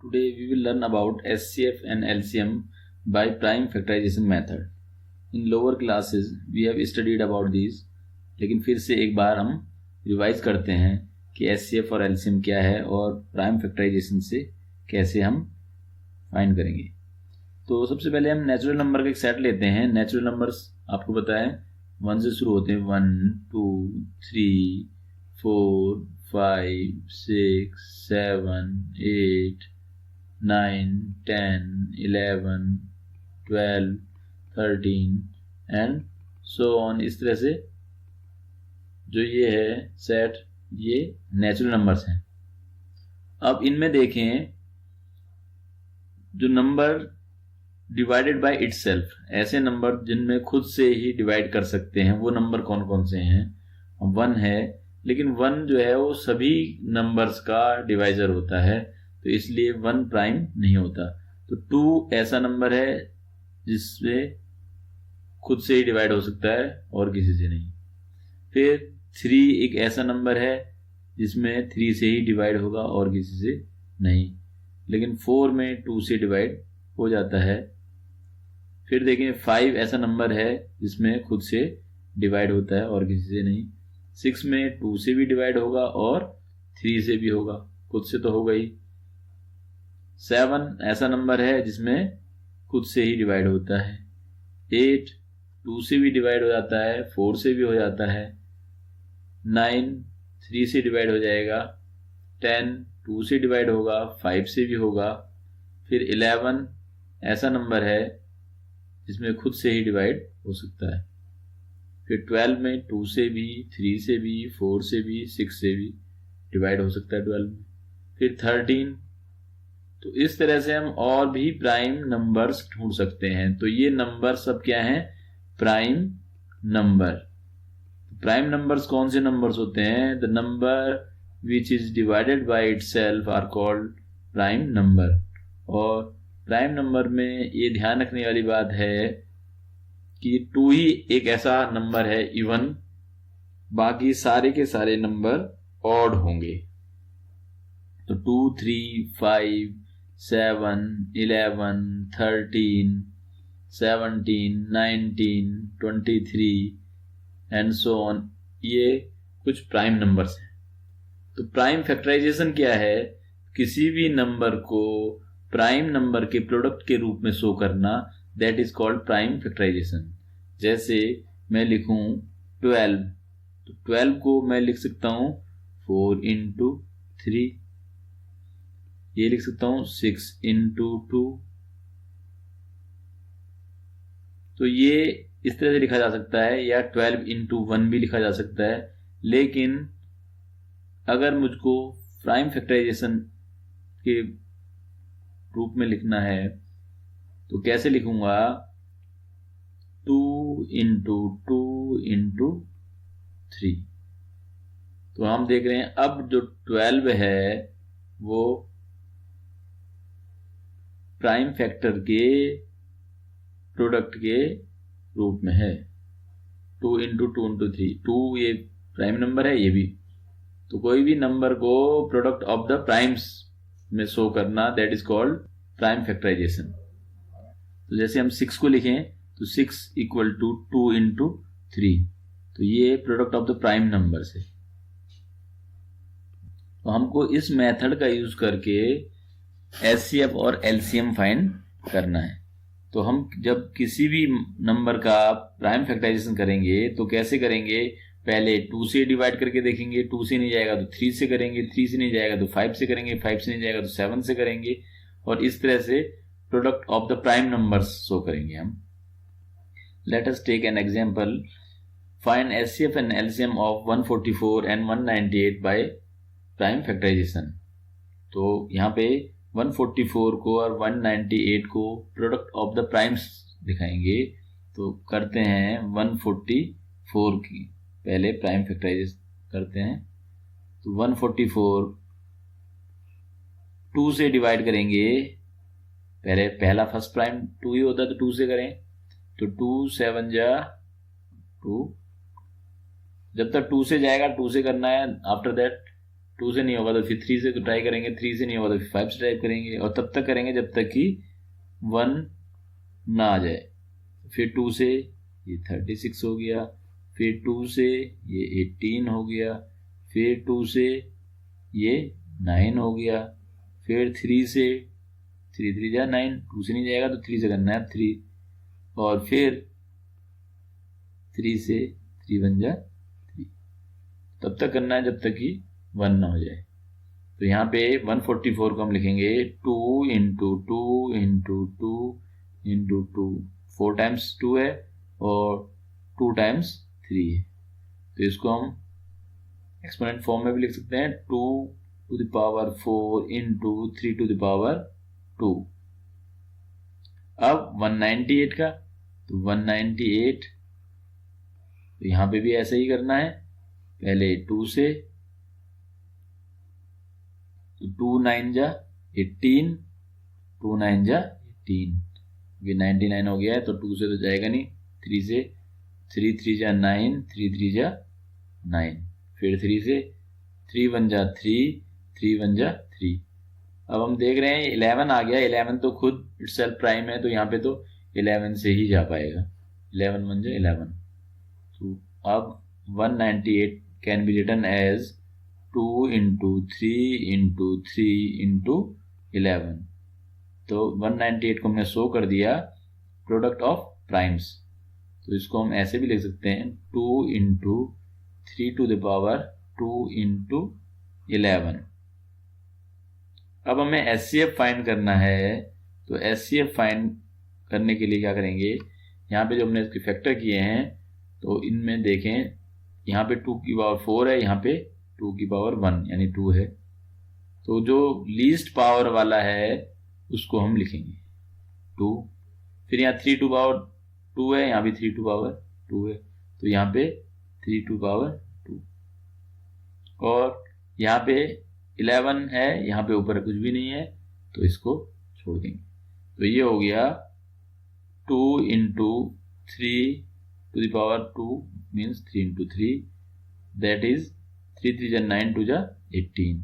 Today we will learn about SCF and LCM by prime factorization method. In lower classes we have studied about these, लेकिन फिर से एक बार हम revise करते हैं कि SCF और LCM क्या है और प्राइम फैक्टराइजेशन से कैसे हम फाइंड करेंगे। तो सबसे पहले हम नेचुरल नंबर का एक सेट लेते हैं। नेचुरल नंबर्स आपको पता है 1 से शुरू होते हैं, 1 2 3 4 5 6 7 8 9 10 11 12 13 एंड सो ऑन। इस तरह से जो ये है सेट, ये नेचुरल नंबर्स हैं। अब इनमें देखें जो नंबर डिवाइडेड बाय इटसेल्फ, ऐसे नंबर जिनमें खुद से ही डिवाइड कर सकते हैं, वो नंबर कौन कौन से हैं। 1 है, लेकिन 1 जो है वो सभी नंबर्स का डिवाइजर होता है, तो इसलिए 1 प्राइम नहीं होता। तो 2 ऐसा नंबर है जिससे खुद से ही डिवाइड हो सकता है और किसी से नहीं। फिर 3 एक ऐसा नंबर है जिसमें 3 से ही डिवाइड होगा और किसी से नहीं, लेकिन 4 में 2 से डिवाइड हो जाता है। फिर देखें 5 ऐसा नंबर है जिसमें खुद से डिवाइड होता है और किसी से नहीं। 6 में 2 से भी डिवाइड होगा और 3 से भी होगा, खुद से तो होगा ही। 7 ऐसा नंबर है जिसमें खुद से ही डिवाइड होता है। 8 2 से भी डिवाइड हो जाता है, 4 से भी हो जाता है। 9 3 से डिवाइड हो जाएगा। 10 2 से डिवाइड होगा, 5 से भी होगा। फिर 11 ऐसा नंबर है जिसमें खुद से ही डिवाइड हो सकता है। फिर 12 में 2 से भी, 3 से भी, 4 से भी, 6 से भी डिवाइड हो सकता है 12 में। फिर 13। तो इस तरह से हम और भी प्राइम नंबर्स ढूंढ सकते हैं। तो ये नंबर सब क्या हैं? Prime number. प्राइम नंबर्स कौन से नंबर्स होते हैं? The number which is divided by itself are called prime number. और प्राइम नंबर में ये ध्यान रखने वाली बात है कि 2 ही एक ऐसा नंबर है इवन, बाकी सारे के सारे नंबर ऑड होंगे। तो 2 3 5 7 11 13 17 19 23 एंड सो ऑन, ये कुछ प्राइम नंबर्स हैं। तो प्राइम फैक्टराइजेशन क्या है? किसी भी नंबर को प्राइम नंबर के प्रोडक्ट के रूप में शो करना, that is called prime factorisation. जैसे मैं लिखूं 12, तो 12 को मैं लिख सकता हूं 4 into 3, ये लिख सकता हूं 6 into 2। तो ये इस तरह से लिखा जा सकता है, या 12 into 1 भी लिखा जा सकता है। लेकिन अगर मुझको प्राइम फैक्टराइजेशन के रूप में लिखना है तो कैसे लिखूंगा? 2 into 2 into 3। तो हम देख रहे हैं अब जो 12 है वो प्राइम फैक्टर के प्रोडक्ट के रूप में है। 2 into 2 into 3, 2 ये प्राइम नंबर है, ये भी। तो कोई भी नंबर को प्रोडक्ट ऑफ द प्राइम्स में शो करना, that is called prime factorisation. तो जैसे हम 6 को लिखें तो 6 इक्वल टू 2 into 3, तो ये product of the prime number से। तो हमको इस मेथड का यूज करके एचसीएफ और एलसीएम फाइंड करना है। तो हम जब किसी भी नंबर का प्राइम फैक्टराइजेशन करेंगे तो कैसे करेंगे? पहले 2 से डिवाइड करके देखेंगे, 2 से नहीं जाएगा तो 3 से करेंगे, 3 से नहीं जाएगा तो 5 से करेंगे, 5 से नहीं जाएगा तो 7 से करेंगे, और इस तरह से product of the prime numbers show करेंगे हम। Let us take an example. Find HCF and LCM of 144 and 198 by prime factorisation. तो यहाँ पे 144 को और 198 को प्रोडक्ट ऑफ द प्राइम्स दिखाएंगे। तो करते हैं 144 की पहले प्राइम फैक्टराइजेशन करते हैं। तो 144 2 से डिवाइड करेंगे, पहले पहला फर्स्ट प्राइम 2 ही होता है तो 2 से करें। तो 2 7 जा 2, जब तक 2 से जाएगा 2 से करना है। आफ्टर दैट 2 से नहीं होगा तो फिर 3 से ट्राई करेंगे, 3 से नहीं होगा तो फिर 5 से ट्राई करेंगे, और तब तक करेंगे जब तक कि 1 ना आ जाए। फिर 2 से ये 36 हो गया, फिर 2 से ये 18 हो गया, फिर 2 से ये 9 हो गया, फिर 3 से 3 3 जा 9, 2 से नहीं जाएगा तो 3 से करना है 3, और फिर 3 से 3 बन जा 3, तब तक करना है जब तक कि 1 ना हो जाए। तो यहाँ पे 144 को हम लिखेंगे 2 इंटू 2 इंटू 2 इंटू 2, 4 टाइम्स 2 है और 2 टाइम्स 3 है, तो इसको हम एक्सपोनेंट फॉर्म में भी लिख सकते हैं 2 to the power 4 into 3 to the power 2। अब 198 का, तो 198, तो यहाँ पे भी ऐसे ही करना है, पहले 2 से, तो 2 9 जा 18, 2 9 जा 18, ये 99 हो गया है तो 2 से तो जाएगा नहीं, 3 से, 3 3 जा 9, 3 3 जा 9, फिर 3 से, 3 1 जा 3, 3 1 जा 3। अब हम देख रहे हैं 11 आ गया, 11 तो खुद इटसेल्फ प्राइम है, तो यहाँ पे तो 11 से ही जा पाएगा, 11 1 जा 11। तो अब 198 can be written as 2 into 3 into 3 into 11। तो 198 को हमने शो कर दिया प्रोडक्ट ऑफ प्राइम्स, तो इसको हम ऐसे भी लिख सकते हैं 2 into 3 to the power 2 into 11। अब हमें एचसीएफ फाइंड करना है, तो एचसीएफ फाइंड करने के लिए क्या करेंगे, यहाँ पे जो हमने इसके फैक्टर किए हैं तो इनमें देखें, यहाँ पे 2 की पावर 4 है, यहाँ पे 2 की पावर 1 यानी 2 है, तो जो लीस्ट पावर वाला है उसको हम लिखेंगे 2। फिर यहाँ 3 टू पावर 2 है, यहाँ भी 3 टू पावर 2 है, तो यहाँ पे 3 टू पावर 2, और यहाँ पे 11 है, यहाँ पे ऊपर कुछ भी नहीं है तो इसको छोड़ देंगे। तो ये हो गया 2 into 3 to the power 2 means 3 into 3, that is 3 3 जा 9 2 जा 18।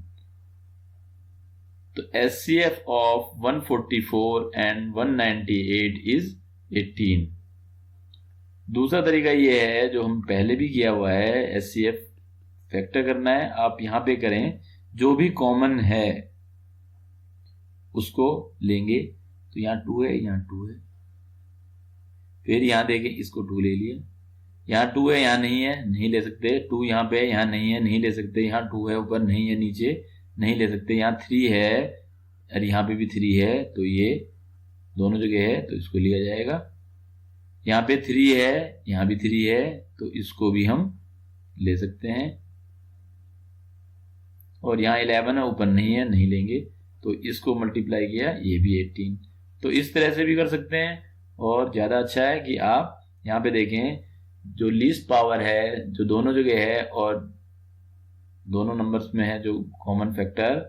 तो एचसीएफ ऑफ 144 एंड 198 इज 18। दूसरा तरीका ये है जो हम पहले भी किया हुआ है, एचसीएफ फैक्टर करना है, आप यहां पे करें, जो भी कॉमन है उसको लेंगे, तो यहाँ 2 है, यहाँ 2 है, फिर यहाँ देखें इसको 2 ले लिया, यहाँ 2 है, यहाँ नहीं है, नहीं ले सकते, 2 यहाँ पे, यहाँ नहीं है, नहीं ले सकते, यहाँ 2 है, ऊपर नहीं है, नीचे नहीं ले सकते, यहाँ 3 है और यहाँ पे भी 3 है, तो ये दोनों जगह है तो इसको लिया जाएगा। यहाँ पे 3 है, यहाँ भी 3 है, तो इसको भी हम ले सकते हैं, और यहाँ 11 है, ऊपर नहीं है, नहीं लेंगे, तो इसको मल्टीप्लाई किया, ये भी 18। तो इस तरह से भी कर सकते हैं, और ज़्यादा अच्छा है कि आप यहाँ पे देखें जो लीस्ट पावर है जो दोनों जगह है और दोनों नंबर्स में है जो कॉमन फैक्टर,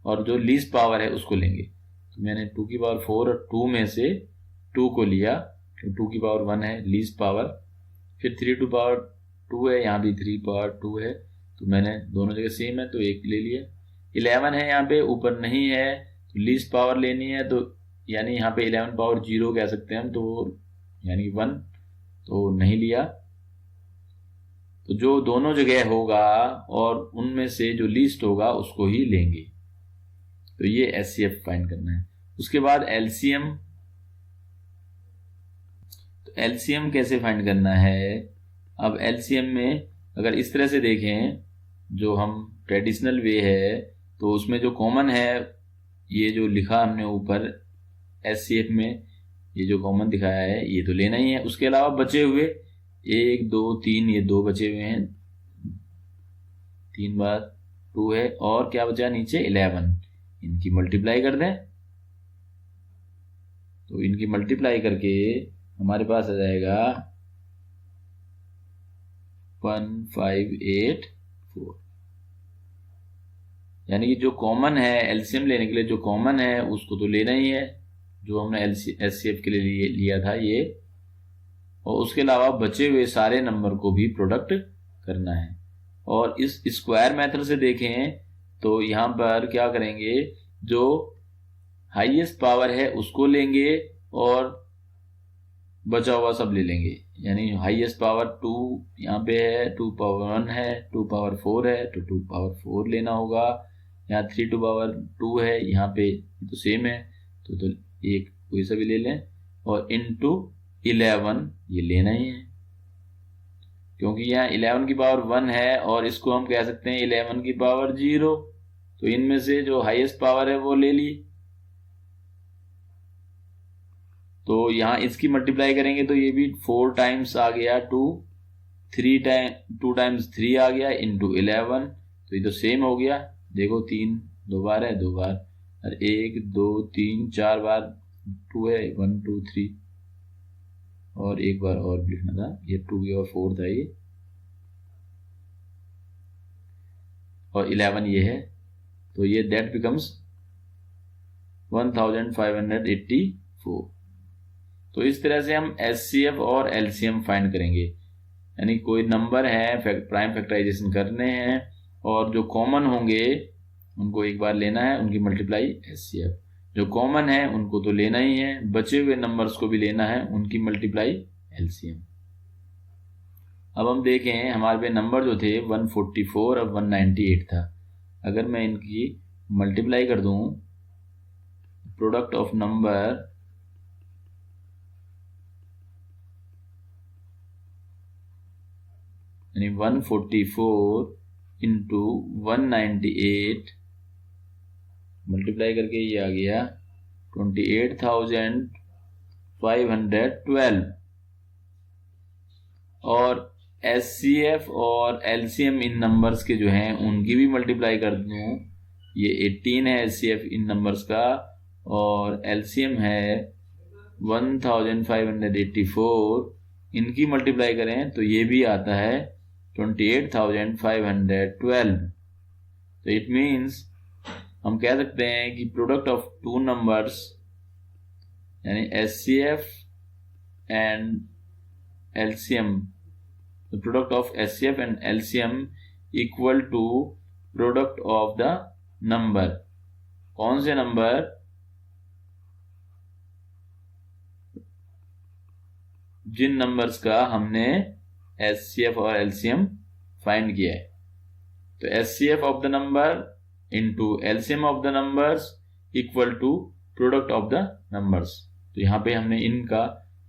और जो लीस्ट पावर है उसको लेंगे। तो मैंने 2 की पावर 4 और 2 में से 2 को लिया, तो 2 की पावर 1 है लीस्ट पावर, फिर 3 टू पावर 2 है, यहाँ भी 3 पावर 2 है, तो मैंने दोनों जगह सेम है तो एक ले लिया। 11 है, यहाँ पे ऊपर नहीं है, तो लीस्ट पावर लेनी है, तो यानी यहाँ पे 11 पावर 0 कह सकते हैं हम, तो यानी 1, तो नहीं लिया। तो जो दोनों जगह होगा और उनमें से जो लीस्ट होगा उसको ही लेंगे। तो ये एचसीएफ फाइंड करना है। उसके बाद एलसीएम, तो एलसीएम कैसे फाइंड करना है। अब एलसीएम में अगर इस तरह से देखें, जो हम ट्रेडिशनल वे है, तो उसमें जो कॉमन है, ये जो लिखा हमने ऊपर एचसीएफ में, ये जो कॉमन दिखाया है ये तो लेना ही है। उसके अलावा बचे हुए 1 2 3, ये 2 बचे हुए हैं, 3 बार 2 है, और क्या बचा नीचे 11, इनकी मल्टीप्लाई कर दें। तो इनकी मल्टीप्लाई करके हमारे पास आ जाएगा 1584, यानी कि जो कॉमन है एलसीएम लेने के लिए, जो कॉमन है उसको तो लेना ही है, जो हमने एचसीएफ के लिए लिया था ये, और उसके अलावा बचे हुए सारे नंबर को भी प्रोडक्ट करना है। और इस स्क्वायर मेथड से देखें तो यहाँ पर क्या करेंगे, जो हाईएस्ट पावर है उसको लेंगे और बचा हुआ सब ले लेंगे। यानी हाईएस्ट पावर 2 यहाँ पे है, 2 पावर 1 है, 2 पावर 4 है, तो 2 पावर 4 लेना होगा। यहाँ 3 टू पावर 2 है, यहाँ पे तो सेम है, तो एक कोई सा भी ले लें, और इनटू 11 ये लेना ही है, क्योंकि यहाँ 11 की पावर 1 है और इसको हम कह सकते हैं 11 की पावर 0। तो इनमें से जो हाईएस्ट पावर है वो ले ली। तो यहाँ इसकी मल्टीप्लाई करेंगे तो ये भी 4 टाइम्स आ गया 2, 2 टाइम्स 3 आ गया इंटू 11, तो ये तो सेम हो गया। देखो 3 2 बार है, 2 बार, और 1 2 3 4 बार 2 है, 1 2 3, और एक बार और भी लिखना था, ये 2 और 4 था ये, और 11 ये है, तो ये दैट बिकम्स 1584। तो इस तरह से हम एचसीएफ और एलसीएम फाइंड करेंगे। यानी कोई नंबर है, प्राइम फैक्टराइजेशन करने हैं, और जो कॉमन होंगे उनको एक बार लेना है, उनकी मल्टीप्लाई एचसीएफ। जो कॉमन है उनको तो लेना ही है, बचे हुए नंबर्स को भी लेना है, उनकी मल्टीप्लाई एलसीएम। अब हम देखें हमारे पे नंबर जो थे 144 और 198 था। अगर मैं इनकी मल्टीप्लाई कर दूं, प्रोडक्ट ऑफ नंबर यानी 144 इंटू 198 मल्टीप्लाई करके ये आ गया 28,512। और एचसीएफ और एलसीएम इन नंबर्स के जो हैं उनकी भी मल्टीप्लाई कर दूं, ये 18 है एचसीएफ इन नंबर्स का, और एलसीएम है 1584। इनकी मल्टीप्लाई करें तो ये भी आता है 28,512। तो इट मीन्स हम कह सकते हैं कि प्रोडक्ट ऑफ टू नंबर्स यानी HCF and LCM, the product of HCF and LCM equal to product of the number। कौन से नंबर? जिन नंबर्स का हमने HCF और LCM फाइंड किया है। तो HCF of the number into LCM of the numbers equal to product of the numbers. तो यहाँ पे हमने इनका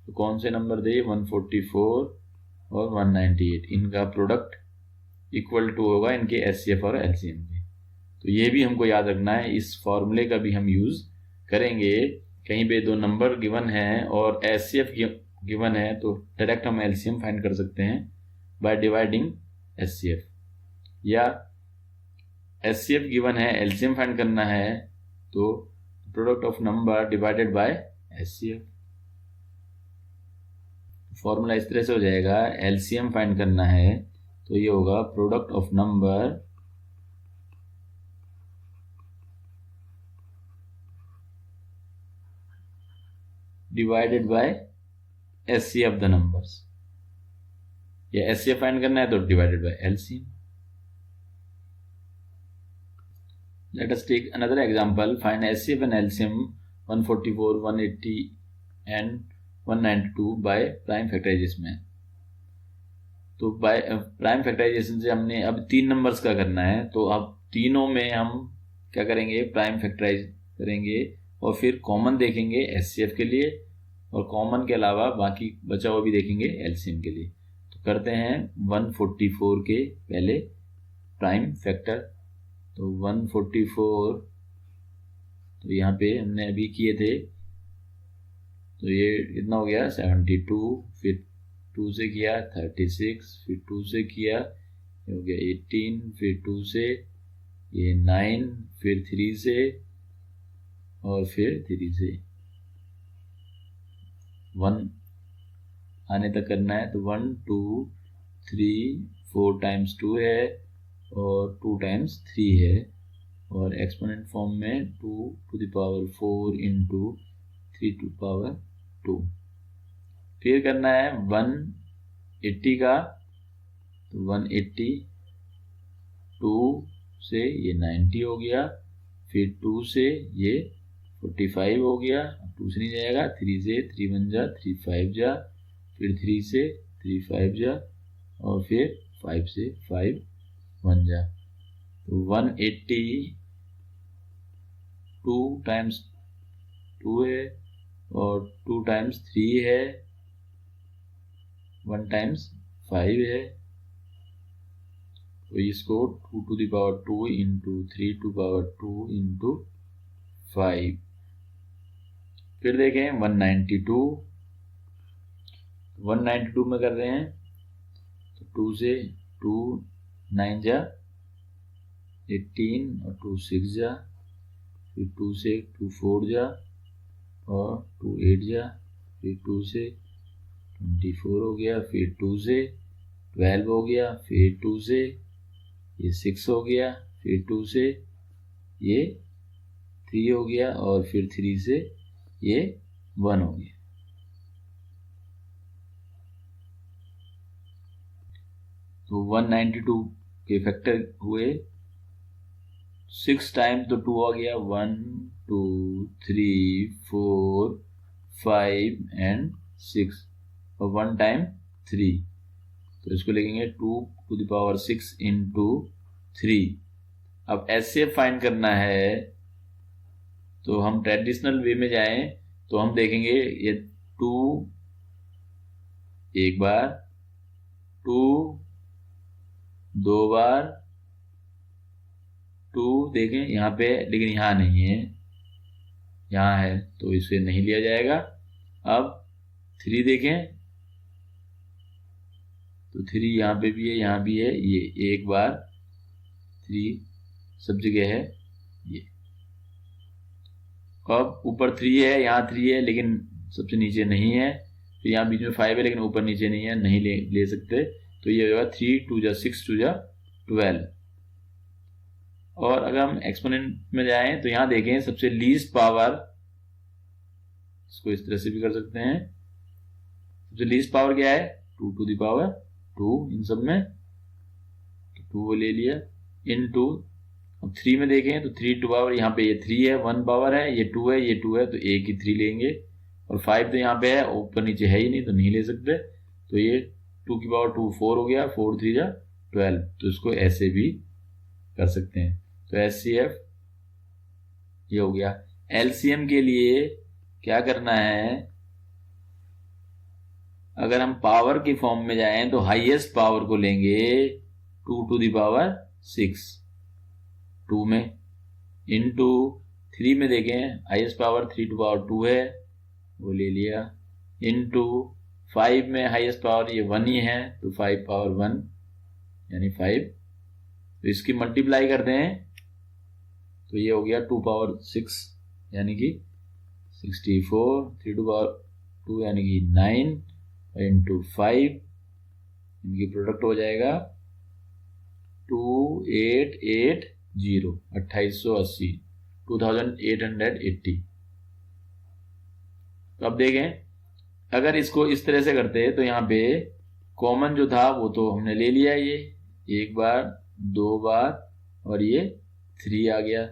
तो कौन से नंबर दे, 144 और 198, इनका प्रोडक्ट इक्वल टू होगा इनके एचसीएफ और एलसीएम के। तो ये भी हमको याद रखना है, इस फॉर्मूले का भी हम यूज करेंगे। कहीं पे दो नंबर गिवन है और एचसीएफ गिवन है तो डायरेक्ट हम एलसीएम फाइंड कर सकते हैं बाय डिवाइडिंग एचसीएफ, या एचसीएफ गिवन है एलसीएम फाइंड करना है तो product of number divided by HCF. Formula इस तरह से हो जाएगा, एलसीएम फाइंड करना है तो ये होगा product of number divided by HCF the numbers, या एचसीएफ फाइंड करना है तो divided by LCM. Let us take another example, find HCF and LCM 144, 180 and 192 by prime factorisation. तो बाय प्राइम फैक्टराइजेशन से हमने अब 3 नंबर्स का करना है, तो अब तीनों में हम क्या करेंगे, प्राइम फैक्टराइज करेंगे और फिर कॉमन देखेंगे एचसीएफ के लिए, और कॉमन के अलावा बाकी बचा हुआ भी देखेंगे एलसीएम के लिए। तो करते हैं 144 के पहले प्राइम फैक्टर। तो 144 तो यहाँ पे हमने अभी किए थे, तो ये इतना हो गया 72, फिर 2 से किया 36, फिर 2 से किया ये हो गया 18, फिर 2 से ये 9, फिर 3 से, और फिर 3 से 1 आने तक करना है। तो 1 2 3 4 टाइम्स 2 है और 2 टाइम्स 3 है, और एक्सपोनेंट फॉर्म में 2 to the power 4 into 3 to power 2। फिर करना है 180 का, तो 180 2 से ये 90 हो गया, फिर 2 से ये 45 हो गया, 2 से नहीं जाएगा, 3 से 3 1 जा, 3 5 जा, फिर 3 से 3 5 जा, और फिर 5 से 5 1 जा। तो 180 2 टाइम्स 2 है और 2 टाइम्स 3 है, 1 टाइम्स 5 है, तो इसको 2 to the power 2 into 3 to power 2 into 5। फिर देखें 192 में कर रहे हैं, तो 2 से 2 9 जा, 18 और 2 6 जा, फिर 2 से 2 4 जा और 2 8 जा, फिर 2 से 24 हो गया, फिर 2 से 12 हो गया, फिर 2 से ये 6 हो गया, फिर 2 से ये 3 हो गया, और फिर 3 से ये 1 हो गया। तो 192 के फैक्टर हुए 6 टाइम्स, तो 2 आ गया, 1 2 3 4 5 एंड 6, और 1 टाइम 3, तो इसको लिखेंगे 2 to the power 6 into 3। अब HCF फाइंड करना है, तो हम ट्रेडिशनल वे में जाएं, तो हम देखेंगे ये 2 एक बार, 2 2 बार, 2 देखें यहाँ पे, लेकिन यहाँ नहीं है, यहाँ है, तो इसे नहीं लिया जाएगा। अब 3 देखें, तो 3 यहाँ पे भी है, यहाँ भी है, ये एक बार 3 सब जगह है ये। अब ऊपर 3 है, यहाँ 3 है, लेकिन सबसे नीचे नहीं है, फिर यहाँ बीच में 5 है, लेकिन ऊपर नीचे नहीं है, नहीं ले सकते, तो ये होगा 3 2 जा 6 2 जा 12। और अगर हम एक्सपोनेंट में जाएं, तो यहाँ देखें सबसे लीस्ट पावर, इसको इस तरह से भी कर सकते हैं, सबसे लीस्ट पावर क्या है, 2 to the power 2 इन सब में, तो 2 ले लिया, इन 2। अब 3 में देखें, तो 3 टू पावर, यहाँ पे ये 3 है, 1 पावर है, ये 2 है, ये 2 है, तो एक ही 3 लेंगे, और 5 तो यहाँ पे है, ऊपर नीचे है ही नहीं, तो नहीं ले सकते, तो ये 2 की पावर 2 4 हो गया, 4 3 जा 12, तो इसको ऐसे भी कर सकते हैं। तो HCF ये हो गया। LCM के लिए क्या करना है, अगर हम पावर की फॉर्म में जाएं, तो हाईएस्ट पावर को लेंगे 2 to the power 6 2 में, इनटू 3 में देखें हाईएस्ट पावर 3 to power 2 है, वो ले लिया, इनटू 5 में हाईएस्ट पावर ये 1 ही है, तो 5 पावर 1 यानी 5, तो इसकी मल्टीप्लाई करते हैं, तो ये हो गया 2 पावर 6 यानी कि 64, 3 to power 2 यानी कि 9, इंटू 5, इनकी प्रोडक्ट हो जाएगा 2880 2880 2880। तो अब देखें अगर इसको इस तरह से करते तो यहाँ पे कॉमन जो था वो तो हमने ले लिया, ये एक बार 2 बार और ये 3 आ गया।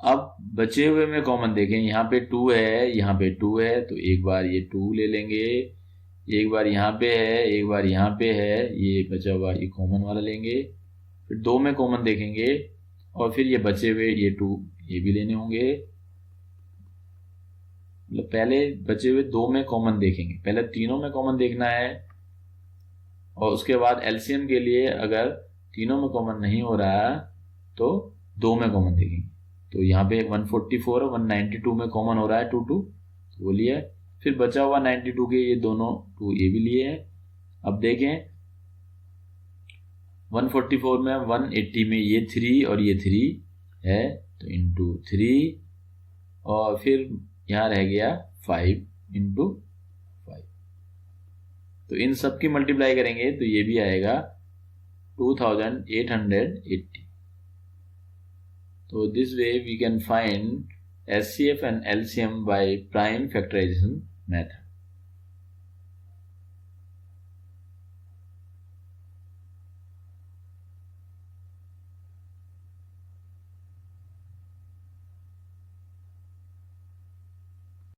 अब बचे हुए में कॉमन देखें, यहाँ पे 2 है, यहाँ पे 2 है, तो एक बार ये 2 ले लेंगे, एक बार यहाँ पे है, एक बार यहाँ पे है, ये बचा हुआ ये कॉमन वाला लेंगे, फिर 2 में कॉमन देखेंगे और फिर ये बचे हुए ये 2 ये भी लेने होंगे। मतलब पहले बचे हुए 2 में कॉमन देखेंगे, पहले तीनों में कॉमन देखना है और उसके बाद एलसीएम के लिए अगर तीनों में कॉमन नहीं हो रहा तो 2 में कॉमन देखेंगे। तो यहाँ पे 144 और 192 में कॉमन हो रहा है 2 2, तो वो लिया। फिर बचा हुआ 92 के ये दोनों 2 ये भी लिए हैं। अब देखें 144 में 180 में ये 3 और ये 3 है, तो इंटू 3 और फिर यहाँ रह गया 5 इंटू 5। तो इन सब की मल्टीप्लाई करेंगे तो ये भी आएगा 2880। तो this way we can find HCF and LCM by prime factorization method.